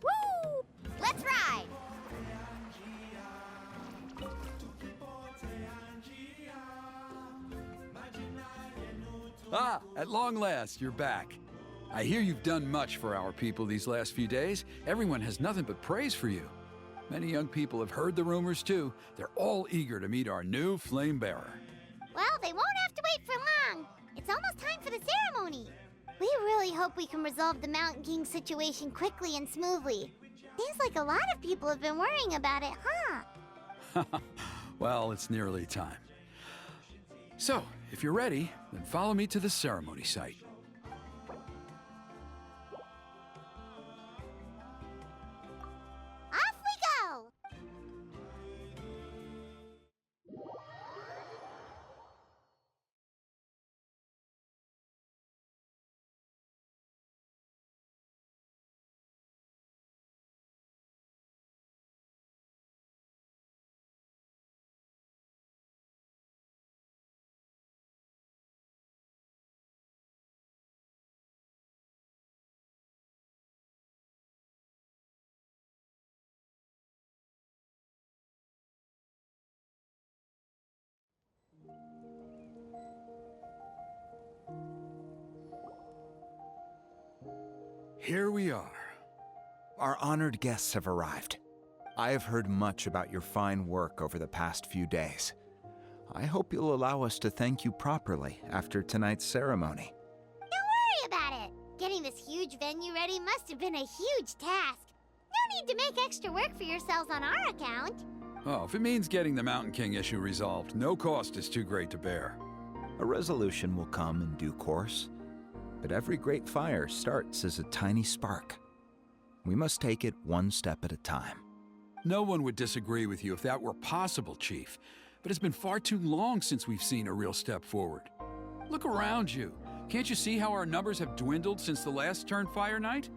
Woo! Let's ride! Ah, at long last, you're back. I hear you've done much for our people these last few days. Everyone has nothing but praise for you. Many young people have heard the rumors too. They're all eager to meet our new flame bearer. Well, they won't have to wait for long. It's almost time for the ceremony. We really hope we can resolve the Mountain King situation quickly and smoothly. Seems like a lot of people have been worrying about it, huh? Well, it's nearly time. So, if you're ready, then follow me to the ceremony site. Off we go! Here we are. Our honored guests have arrived. I have heard much about your fine work over the past few days. I hope you'll allow us to thank you properly after tonight's ceremony. Don't worry about it. Getting this huge venue ready must have been a huge task. No need to make extra work for yourselves on our account. Oh, if it means getting the Mountain King issue resolved, no cost is too great to bear. A resolution will come in due course, but every great fire starts as a tiny spark. We must take it one step at a time. No one would disagree with you if that were possible, Chief. But it's been far too long since we've seen a real step forward. Look around you. Can't you see how our numbers have dwindled since the last Turnfire night?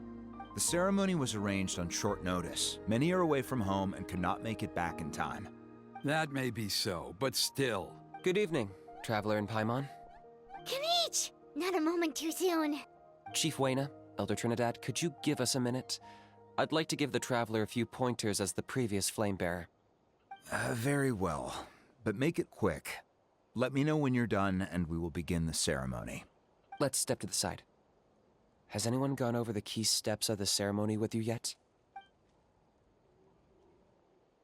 The ceremony was arranged on short notice. Many are away from home and could not make it back in time. That may be so, but still. Good evening, Traveler in Paimon. Kinich! Not a moment too soon. Chief Wayna, Elder Trinidad, could you give us a minute? I'd like to give the Traveler a few pointers as the previous Flamebearer. Very well, but make it quick. Let me know when you're done and we will begin the ceremony. Let's step to the side. Has anyone gone over the key steps of the ceremony with you yet?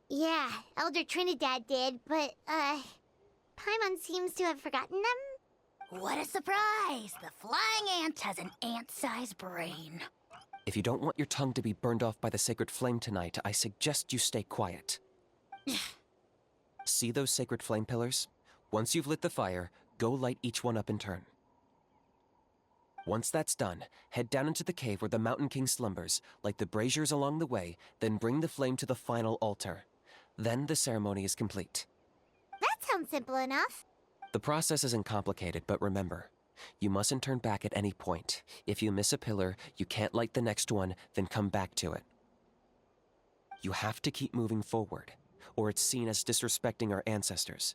Yeah, Elder Trinidad did, but, Paimon seems to have forgotten them. What a surprise! The flying ant has an ant-sized brain. If you don't want your tongue to be burned off by the sacred flame tonight, I suggest you stay quiet. See those sacred flame pillars? Once you've lit the fire, go light each one up in turn. Once that's done, head down into the cave where the Mountain King slumbers, light the braziers along the way, then bring the flame to the final altar. Then the ceremony is complete. That sounds simple enough. The process isn't complicated, but remember, you mustn't turn back at any point. If you miss a pillar, you can't light the next one, then come back to it. You have to keep moving forward, or it's seen as disrespecting our ancestors.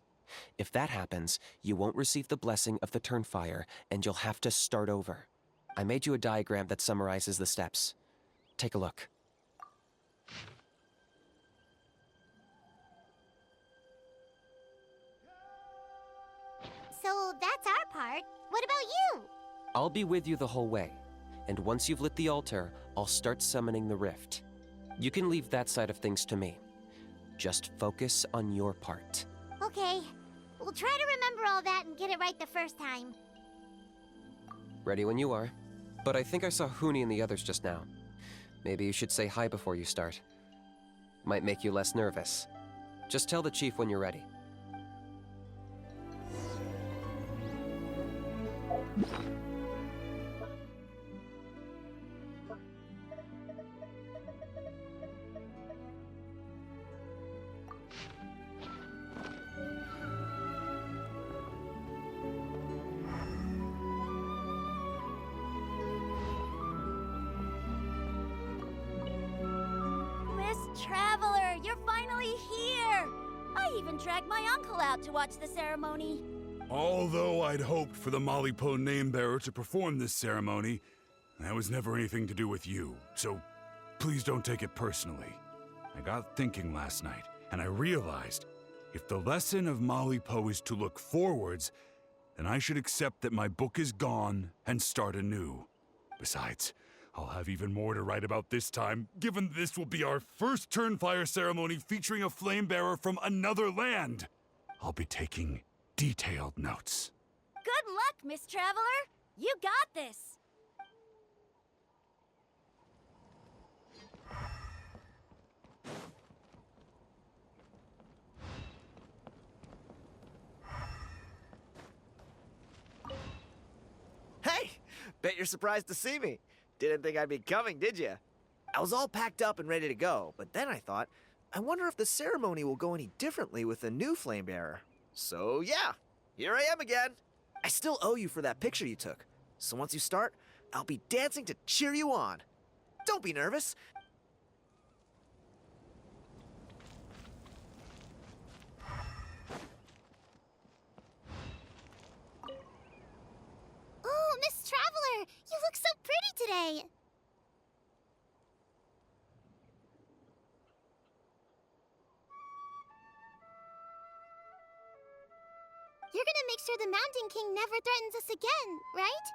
If that happens, you won't receive the blessing of the Turnfire, and you'll have to start over. I made you a diagram that summarizes the steps. Take a look. So that's our part. What about you? I'll be with you the whole way, and once you've lit the altar, I'll start summoning the rift. You can leave that side of things to me. Just focus on your part. Okay. We'll try to remember all that and get it right the first time. Ready when you are. But I think I saw Huni and the others just now. Maybe you should say hi before you start. Might make you less nervous. Just tell the chief when you're ready. Traveler, you're finally here! I even dragged my uncle out to watch the ceremony. Although I'd hoped for the Malipo name-bearer to perform this ceremony, That was never anything to do with you, so please don't take it personally. I got thinking last night, and I realized if the lesson of Molly Poe is to look forwards, then I should accept that my book is gone and start anew. Besides, I'll have even more to write about this time, given this will be our first Turnfire ceremony featuring a flame bearer from another land. I'll be taking detailed notes. Good luck, Miss Traveler! You got this! Hey! Bet you're surprised to see me. Didn't think I'd be coming, did you? I was all packed up and ready to go, but then I thought, I wonder if the ceremony will go any differently with the new flame bearer. So yeah, here I am again. I still owe you for that picture you took. So once you start, I'll be dancing to cheer you on. Don't be nervous. Oh, Miss Traveler, you look so pretty today. You're gonna make sure the Mountain King never threatens us again, right?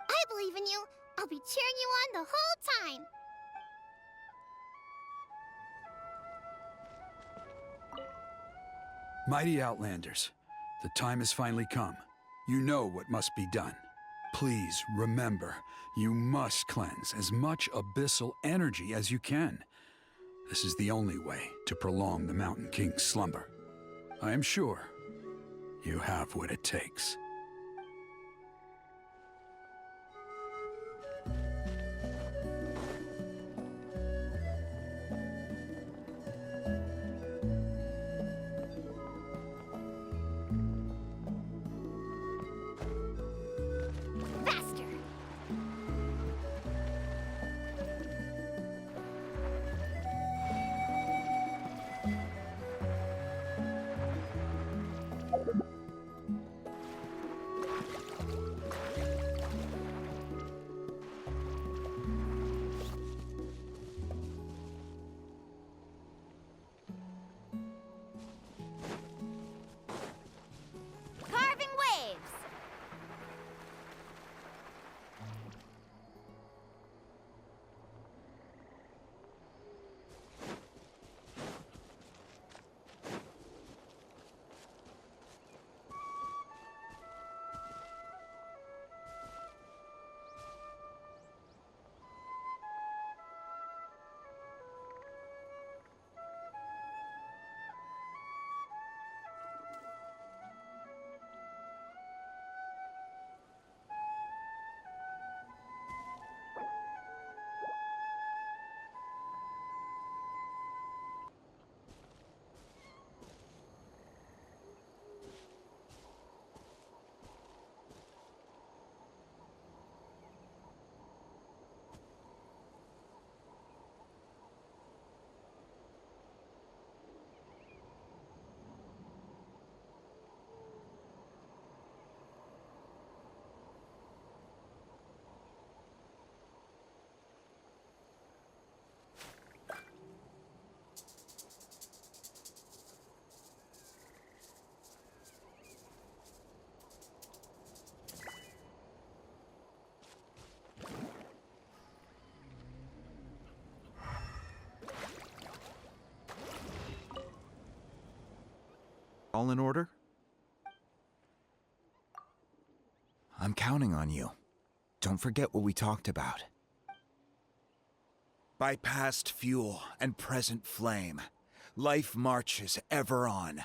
I believe in you. I'll be cheering you on the whole time. Mighty Outlanders, the time has finally come. You know what must be done. Please remember, you must cleanse as much abyssal energy as you can. This is the only way to prolong the Mountain King's slumber. I am sure you have what it takes. Faster! Carving waves! All in order? I'm counting on you. Don't forget what we talked about. By past fuel and present flame, life marches ever on.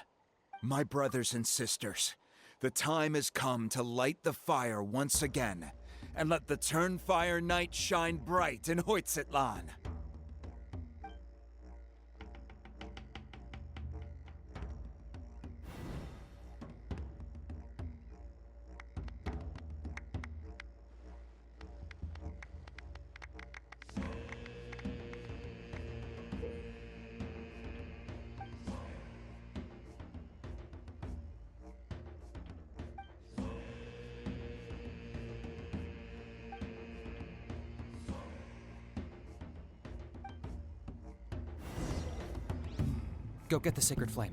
My brothers and sisters, the time has come to light the fire once again, and let the Turnfire night shine bright in Hoytzitlan. Go get the sacred flame.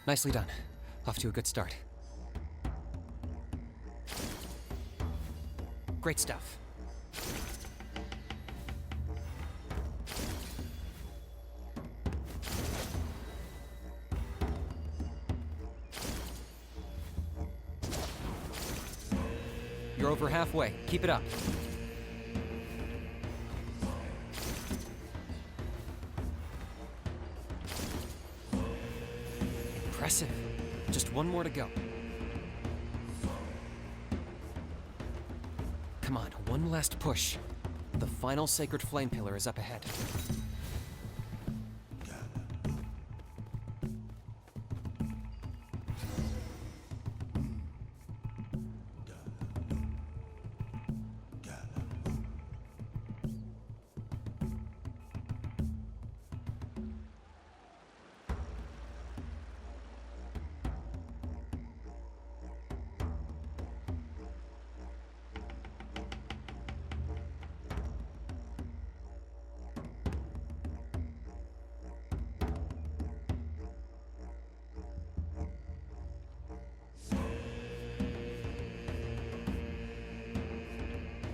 Nicely done. Off to a good start. Great stuff. You're over halfway. Keep it up. Impressive. Just one more to go. Come on, one last push. The final sacred flame pillar is up ahead.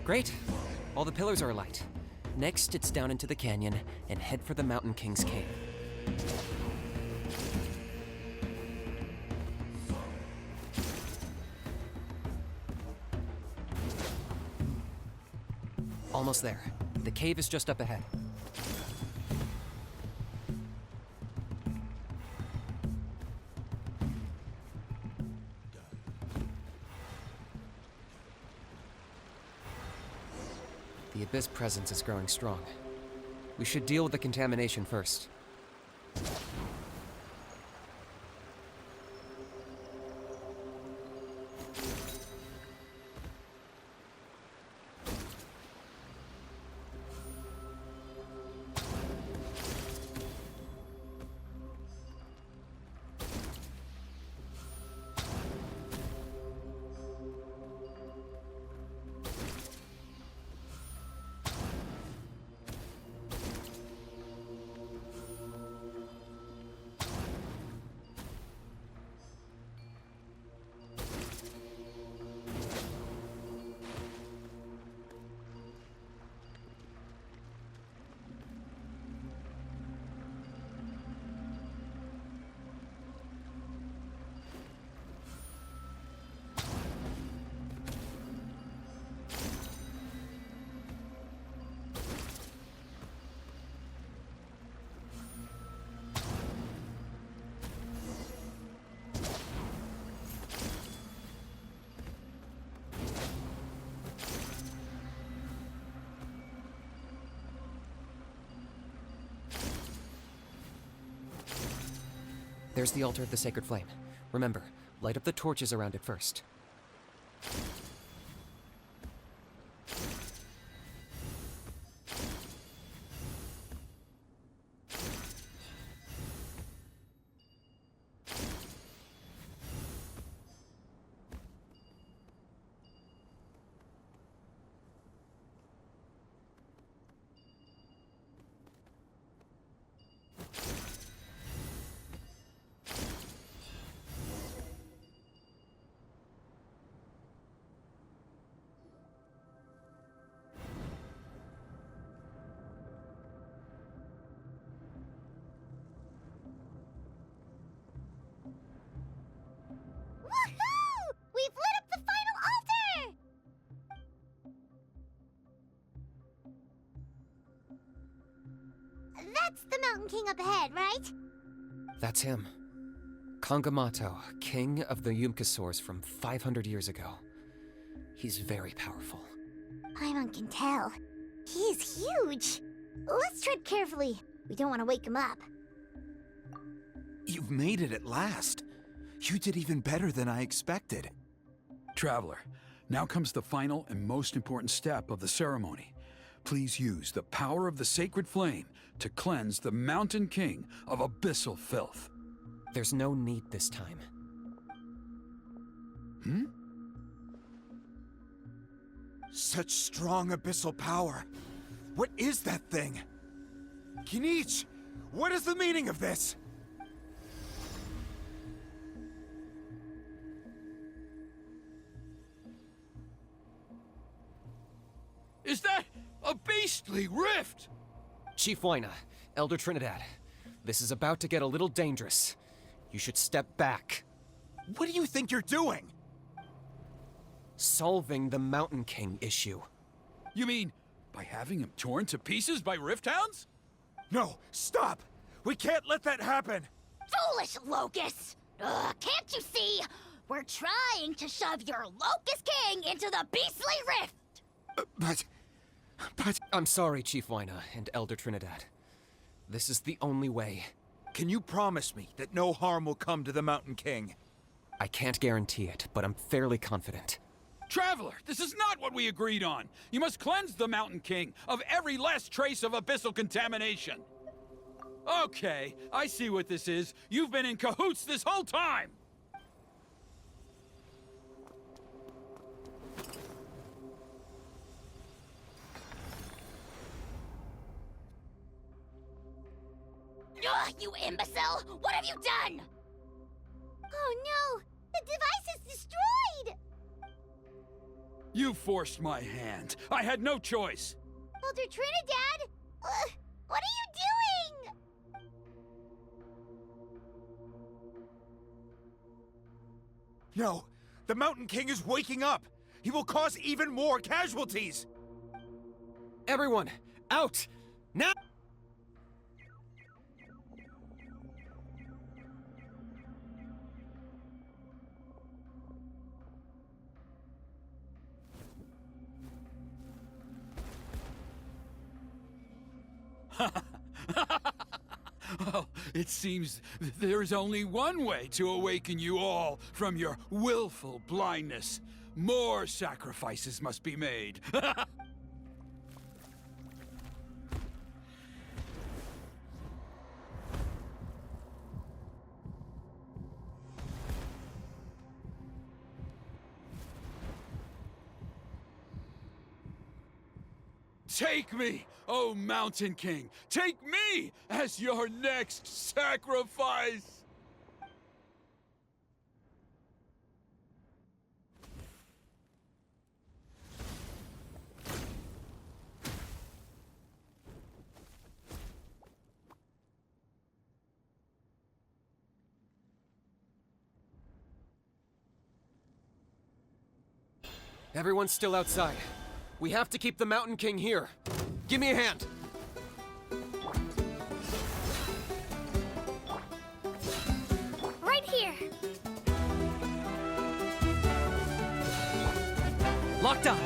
Great. All the pillars are alight. Next, it's down into the canyon and head for the Mountain King's cave. Almost there. The cave is just up ahead. The Abyss presence is growing strong. We should deal with the contamination first. There's the altar of the sacred flame. Remember, light up the torches around it first. Woohoo! We've lit up the final altar! That's the Mountain King up ahead, right? That's him. Kangamato, king of the Yumkasaurs from 500 years ago. He's very powerful. Paimon can tell. He's huge. Let's tread carefully. We don't want to wake him up. You've made it at last. You did even better than I expected. Traveler, now comes the final and most important step of the ceremony. please use the power of the sacred flame to cleanse the Mountain King of abyssal filth. There's no need this time. Such strong abyssal power. What is that thing? Kinich, what is the meaning of this? Is that a beastly rift? Chief Wyna, Elder Trinidad, this is about to get a little dangerous. You should step back. What do you think you're doing? Solving the Mountain King issue. You mean by having him torn to pieces by rift hounds? No, stop! We can't let that happen! Foolish Locust! Ugh, can't you see? We're trying to shove your Locust King into the beastly rift! But... I'm sorry, Chief Wyna and Elder Trinidad. This is the only way. Can you promise me that no harm will come to the Mountain King? I can't guarantee it, but I'm fairly confident. Traveler, this is not what we agreed on. You must cleanse the Mountain King of every last trace of abyssal contamination. Okay, I see what this is. You've been in cahoots this whole time! Ugh, you imbecile! What have you done? Oh no! The device is destroyed! You forced my hand. I had no choice. Elder Trinidad? What are you doing? No, the Mountain King is waking up! He will cause even more casualties! Everyone, out! Now! Oh, it seems there is only one way to awaken you all from your willful blindness. More sacrifices must be made. Take me, O Mountain King! Take me as your next sacrifice! Everyone's still outside. We have to keep the Mountain King here. Give me a hand. Right here. Locked on.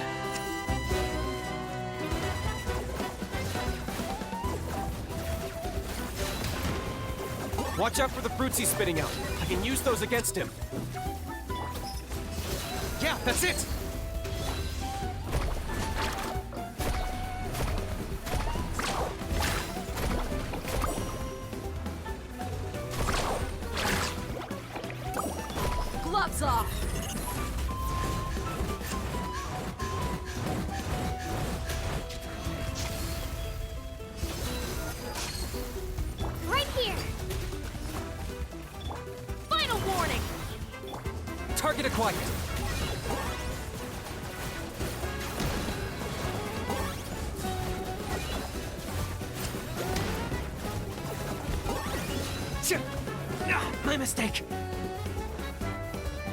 Watch out for the fruits he's spitting out. I can use those against him. Yeah, that's it! Gloves off! Right here. Final warning! Target acquired. Chip! Ah, my mistake.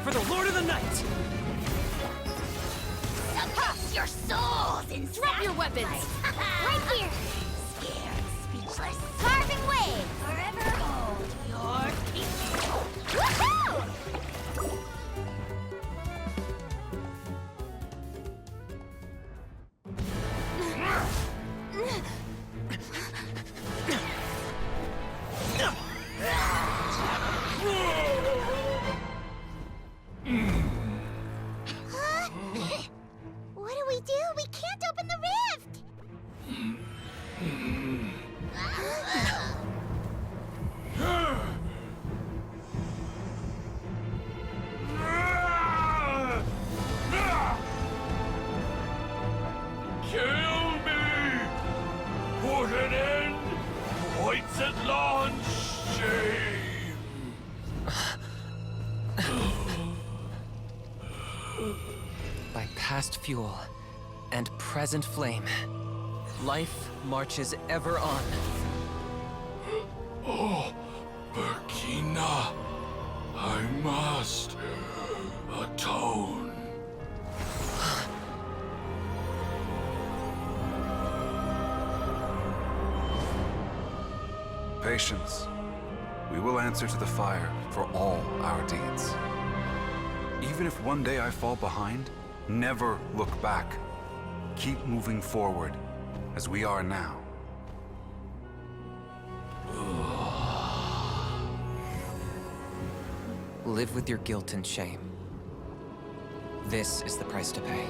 For the Lord of the Night! Suppress your souls in Drop your weapons! Right here. Scared, speechless. Carving wave. Forever hold your peace. Woohoo! What do? We can't open the rift! By past fuel and present flame, life marches ever on. Oh, Burkina, I must atone. Patience. We will answer to the fire for all our deeds. Even if one day I fall behind, never look back. Keep moving forward, as we are now. Live with your guilt and shame. This is the price to pay.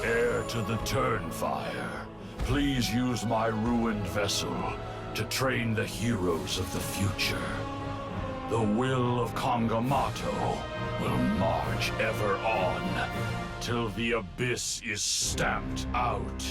Heir to the Turnfire, please use my ruined vessel to train the heroes of the future. The will of Kongamato will march ever on, till the abyss is stamped out.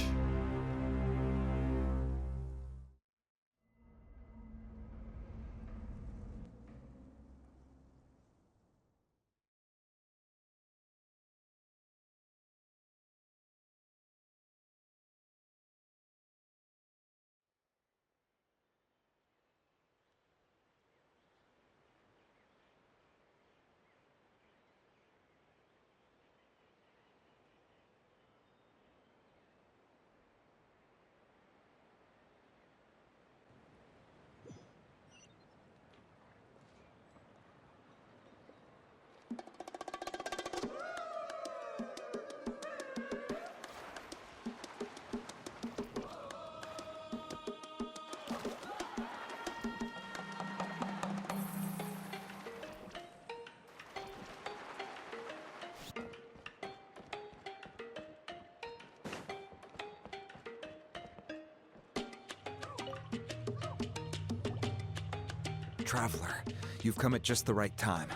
Traveler, you've come at just the right time.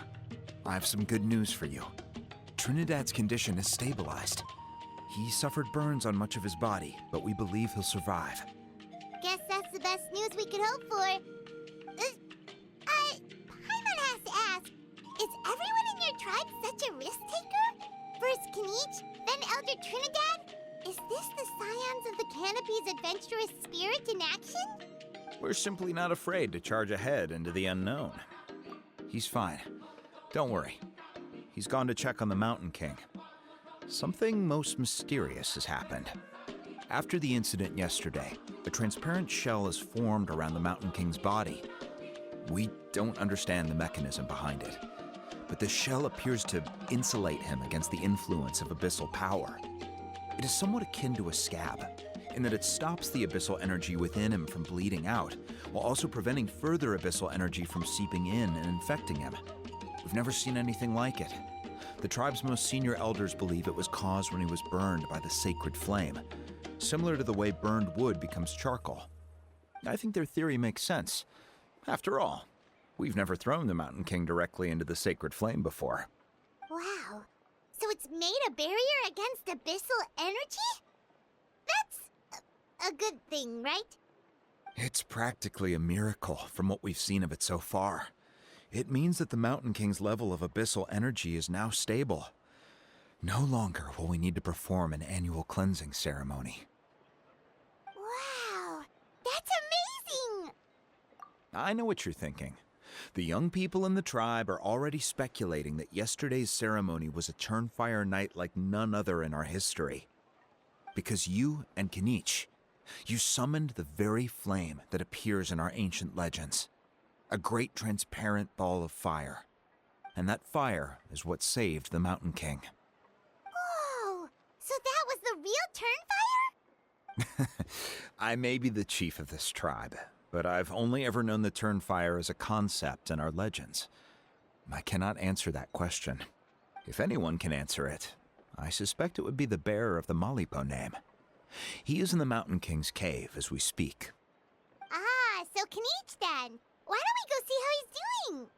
I have some good news for you. Trinidad's condition is stabilized. He suffered burns on much of his body, but we believe he'll survive. Guess that's the best news we could hope for. Paimon has to ask, is everyone in your tribe such a risk taker? First Kinich, then Elder Trinidad? Is this the Scions of the Canopy's adventurous spirit in action? We're simply not afraid to charge ahead into the unknown. He's fine. Don't worry. He's gone to check on the Mountain King. Something most mysterious has happened. After the incident yesterday, a transparent shell has formed around the Mountain King's body. We don't understand the mechanism behind it, but the shell appears to insulate him against the influence of abyssal power. It is somewhat akin to a scab, in that it stops the abyssal energy within him from bleeding out, while also preventing further abyssal energy from seeping in and infecting him. We've never seen anything like it. The tribe's most senior elders believe it was caused when he was burned by the sacred flame, similar to the way burned wood becomes charcoal. I think their theory makes sense. After all, we've never thrown the Mountain King directly into the sacred flame before. Wow. So it's made a barrier against abyssal energy? That's a good thing, right? It's practically a miracle from what we've seen of it so far. It means that the Mountain King's level of abyssal energy is now stable. No longer will we need to perform an annual cleansing ceremony. Wow, that's amazing! I know what you're thinking. The young people in the tribe are already speculating that yesterday's ceremony was a Turnfire night like none other in our history. Because you and Kinich, you summoned the very flame that appears in our ancient legends. A great transparent ball of fire. And that fire is what saved the Mountain King. Whoa! So that was the real Turnfire? I may be the chief of this tribe, but I've only ever known the Turnfire as a concept in our legends. I cannot answer that question. If anyone can answer it, I suspect it would be the bearer of the Malipo name. He is in the Mountain King's cave as we speak. Ah, so Kinich then. Why don't we go see how he's doing?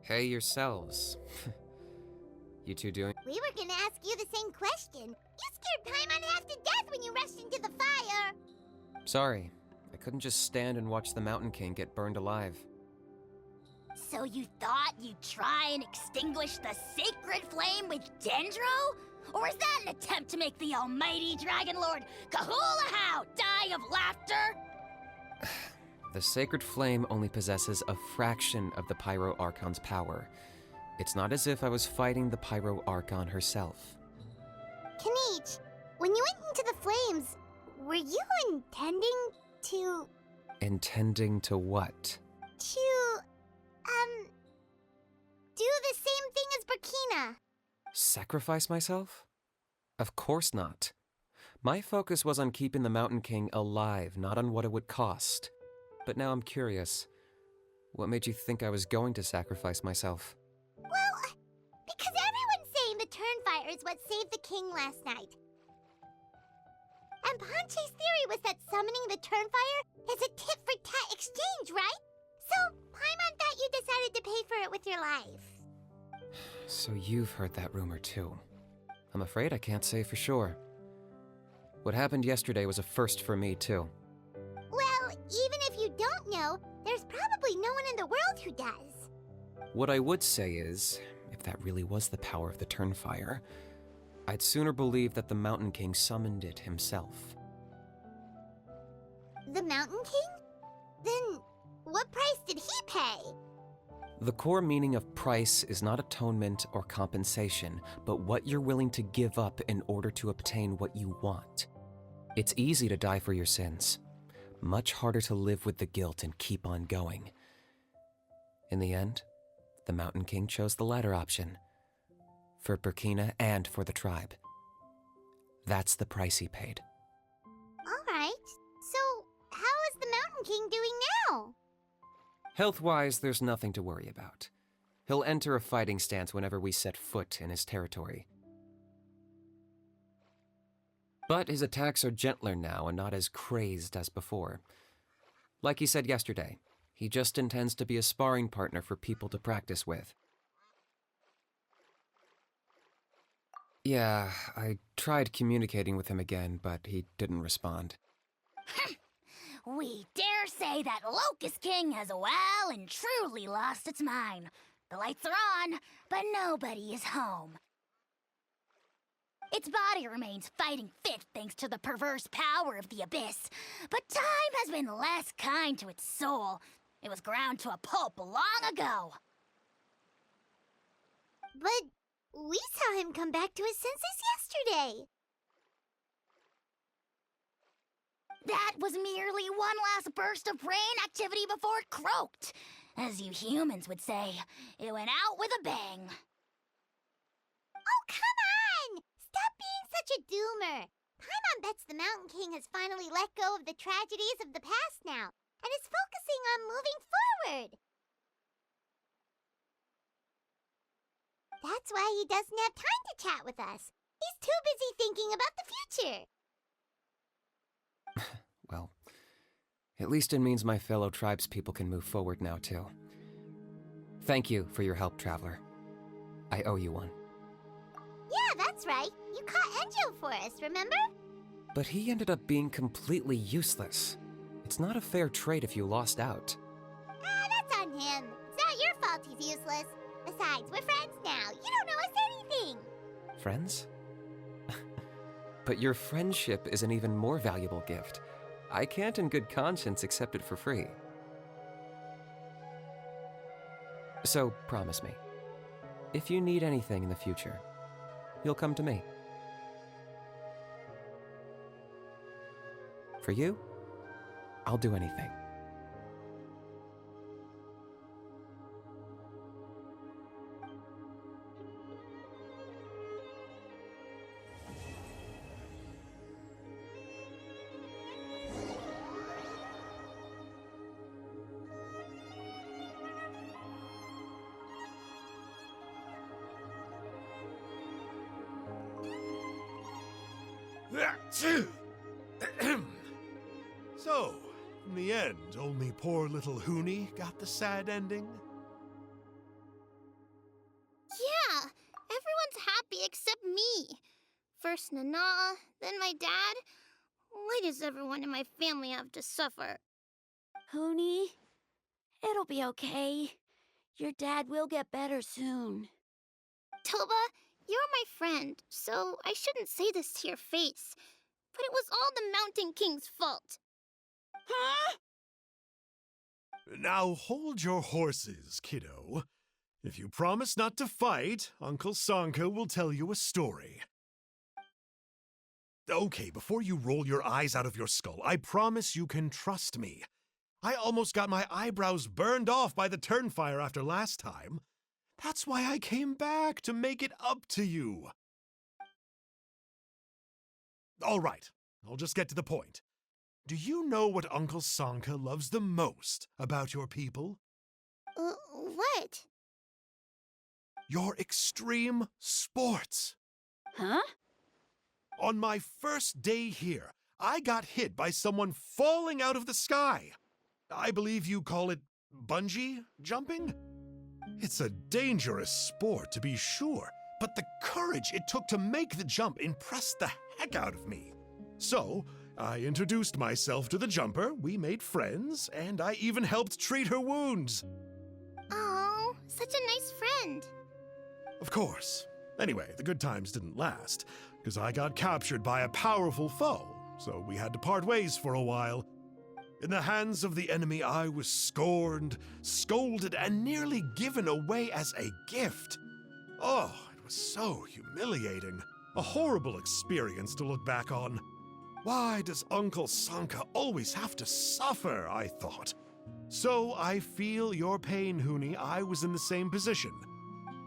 Hey yourselves. You two doing? We were gonna ask you the same question. You scared Paimon half to death when you rushed into the fire. Sorry, I couldn't just stand and watch the Mountain King get burned alive. So you thought you'd try and extinguish the sacred flame with Dendro? Or is that an attempt to make the almighty Dragon Lord Kahulahow die of laughter? The sacred flame only possesses a fraction of the Pyro Archon's power. It's not as if I was fighting the Pyro Archon herself. Kinich, when you went into the flames, were you intending to... Intending to what? do the same thing as Burkina? Sacrifice myself? Of course not. My focus was on keeping the Mountain King alive, not on what it would cost. But now I'm curious. What made you think I was going to sacrifice myself? Well, because everyone's saying the Turnfire is what saved the king last night. And Ponche's theory was that summoning the Turnfire is a tit-for-tat exchange, right? So, Paimon thought you decided to pay for it with your life. So you've heard that rumor too. I'm afraid I can't say for sure. What happened yesterday was a first for me too. Well, even if you don't know, there's probably no one in the world who does. What I would say is, if that really was the power of the Turnfire, I'd sooner believe that the Mountain King summoned it himself. The Mountain King? Then, what price did he pay? The core meaning of price is not atonement or compensation, but what you're willing to give up in order to obtain what you want. It's easy to die for your sins. Much harder to live with the guilt and keep on going. In the end, the Mountain King chose the latter option. For Burkina and for the tribe. That's the price he paid. Alright, so how is the Mountain King doing now? Health-wise, there's nothing to worry about. He'll enter a fighting stance whenever we set foot in his territory. But his attacks are gentler now and not as crazed as before. Like he said yesterday, he just intends to be a sparring partner for people to practice with. Yeah, I tried communicating with him again, but he didn't respond. We dare say that Locust King has well and truly lost its mind. The lights are on, but nobody is home. Its body remains fighting fit thanks to the perverse power of the Abyss, but time has been less kind to its soul. It was ground to a pulp long ago. But we saw him come back to his senses yesterday. That was merely one last burst of brain activity before it croaked. As you humans would say, it went out with a bang. Oh, come on! Stop being such a doomer. Paimon bets the Mountain King has finally let go of the tragedies of the past now, and is focusing on moving forward. That's why he doesn't have time to chat with us. He's too busy thinking about the future. Well, at least it means my fellow tribespeople can move forward now, too. Thank you for your help, Traveler. I owe you one. Yeah, that's right. You caught Enjo for us, remember? But he ended up being completely useless. It's not a fair trade if you lost out. That's on him. It's not your fault he's useless. Besides, we're friends now. You don't know us anything. Friends? But your friendship is an even more valuable gift. I can't in good conscience accept it for free. So, promise me, if you need anything in the future, you'll come to me. For you, I'll do anything. So, in the end, only poor little Hoonie got the sad ending? First Nana, then my dad. Why does everyone in my family have to suffer? Hoonie, it'll be okay. Your dad will get better soon. Toba, you're my friend, so I shouldn't say this to your face. But it was all the Mountain King's fault. Huh? Now hold your horses, kiddo. If you promise not to fight, Uncle Sanka will tell you a story. Okay, before you roll your eyes out of your skull, I promise you can trust me. I almost got my eyebrows burned off by the turnfire after last time. That's why I came back, to make it up to you. All right, I'll just get to the point. Do you know what Uncle Sanka loves the most about your people? What? Your extreme sports. Huh? On my first day here, I got hit by someone falling out of the sky. I believe you call it bungee jumping? It's a dangerous sport, to be sure, but the courage it took to make the jump impressed the heck out of me. So, I introduced myself to the jumper, we made friends, and I even helped treat her wounds. Oh, such a nice friend. Of course. Anyway, the good times didn't last, because I got captured by a powerful foe, so we had to part ways for a while. In the hands of the enemy, I was scorned, scolded, and nearly given away as a gift. Oh, it was so humiliating. A horrible experience to look back on. Why does Uncle Sanka always have to suffer, I thought. So I feel your pain, Hoonie. I was in the same position.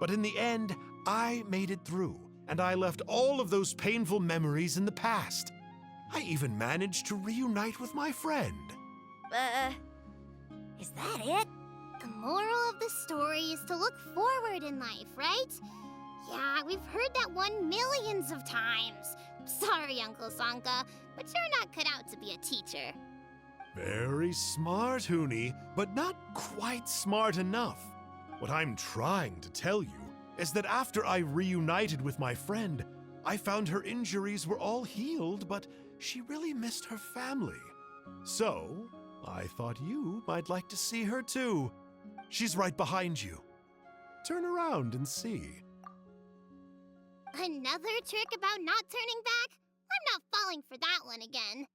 But in the end, I made it through, and I left all of those painful memories in the past. I even managed to reunite with my friend. Is that it? The moral of the story is to look forward in life, right? Yeah, we've heard that one millions of times. Sorry, Uncle Sanka, but you're not cut out to be a teacher. Very smart, Hoonie, but not quite smart enough. What I'm trying to tell you is that after I reunited with my friend, I found her injuries were all healed, but she really missed her family. So, I thought you might like to see her too. She's right behind you. Turn around and see. Another trick about not turning back? I'm not falling for that one again.